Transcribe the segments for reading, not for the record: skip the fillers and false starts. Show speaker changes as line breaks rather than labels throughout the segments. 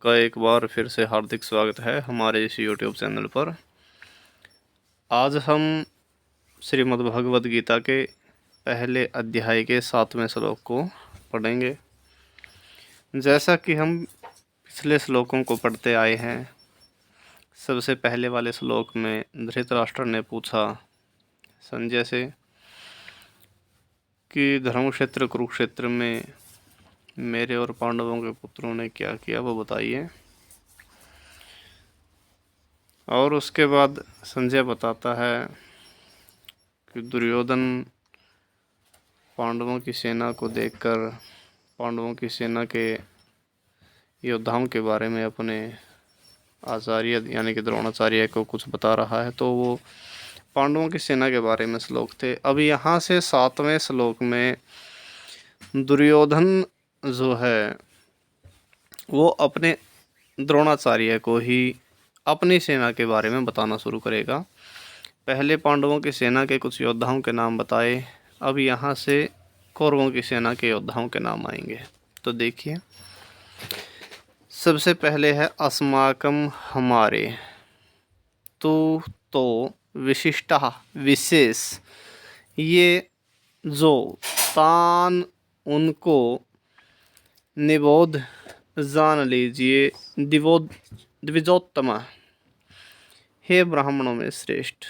सबका एक बार फिर से हार्दिक स्वागत है हमारे इस यूट्यूब चैनल पर। आज हम श्रीमद् भगवद गीता के पहले अध्याय के 7वें श्लोक को पढ़ेंगे। जैसा कि हम पिछले श्लोकों को पढ़ते आए हैं, सबसे पहले वाले श्लोक में धृतराष्ट्र ने पूछा संजय से कि धर्मक्षेत्र कुरुक्षेत्र में मेरे और पांडवों के पुत्रों ने क्या किया, वो बताइए। और उसके बाद संजय बताता है कि दुर्योधन पांडवों की सेना को देखकर पांडवों की सेना के योद्धाओं के बारे में अपने आचार्य यानी कि द्रोणाचार्य को कुछ बता रहा है। तो वो पांडवों की सेना के बारे में श्लोक थे। अब यहाँ से 7वें श्लोक में दुर्योधन जो है वो अपने द्रोणाचार्य को ही अपनी सेना के बारे में बताना शुरू करेगा। पहले पांडवों की सेना के कुछ योद्धाओं के नाम बताए, अब यहाँ से कौरवों की सेना के योद्धाओं के नाम आएंगे। तो देखिए, सबसे पहले है अस्माकम हमारे, तो विशिष्टा विशेष, ये जो तान उनको निबोध जान लीजिए, द्विजोत्तम, हे ब्राह्मणों में श्रेष्ठ।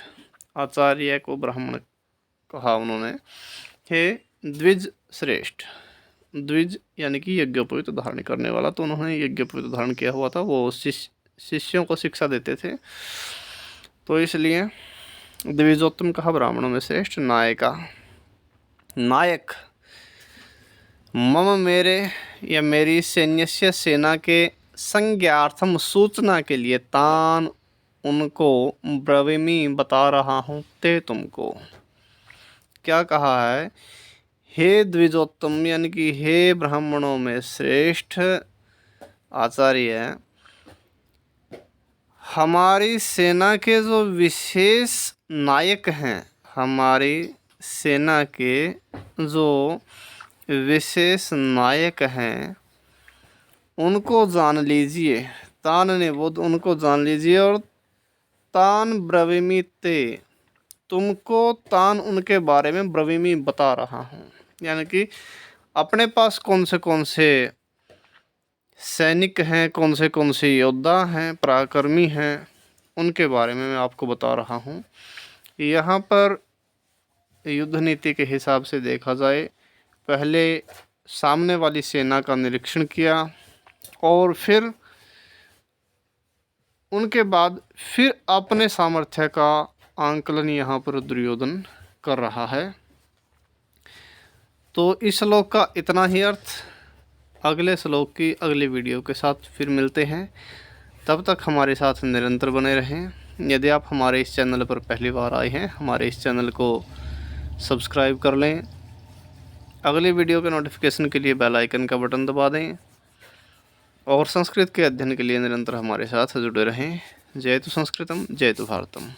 आचार्य को ब्राह्मण कहा उन्होंने, हे द्विज श्रेष्ठ। द्विज यानी कि यज्ञोपवीत धारण करने वाला, तो उन्होंने यज्ञोपवीत धारण किया हुआ था। वो शिष्यों को शिक्षा देते थे, तो इसलिए द्विजोत्तम कहा ब्राह्मणों में श्रेष्ठ। नायक मम मेरे या मेरी सैन्यस्य सेना के संज्ञार्थम सूचना के लिए तान उनको ब्रवीमि बता रहा हूँ ते तुमको। क्या कहा है? हे द्विजोत्तम यानी कि हे ब्राह्मणों में श्रेष्ठ आचार्य, हमारी सेना के जो विशेष नायक हैं, हमारी सेना के जो विशेष नायक हैं उनको जान लीजिए। तान ने वो उनको जान लीजिए, और तान ब्रवीमि ते, तुमको तान उनके बारे में ब्रवीमि बता रहा हूँ। यानी कि अपने पास कौन से सैनिक हैं, कौन से योद्धा हैं, पराक्रमी हैं, उनके बारे में मैं आपको बता रहा हूँ। यहाँ पर युद्ध नीति के हिसाब से देखा जाए, पहले सामने वाली सेना का निरीक्षण किया और फिर उनके बाद फिर अपने सामर्थ्य का आंकलन यहाँ पर दुर्योधन कर रहा है। तो इस श्लोक का इतना ही अर्थ। अगले श्लोक की अगली वीडियो के साथ फिर मिलते हैं। तब तक हमारे साथ निरंतर बने रहें। यदि आप हमारे इस चैनल पर पहली बार आए हैं, हमारे इस चैनल को सब्सक्राइब कर लें। अगली वीडियो के नोटिफिकेशन के लिए बेल आइकन का बटन दबा दें और संस्कृत के अध्ययन के लिए निरंतर हमारे साथ जुड़े रहें। जय तु संस्कृतम, जय तु भारतम।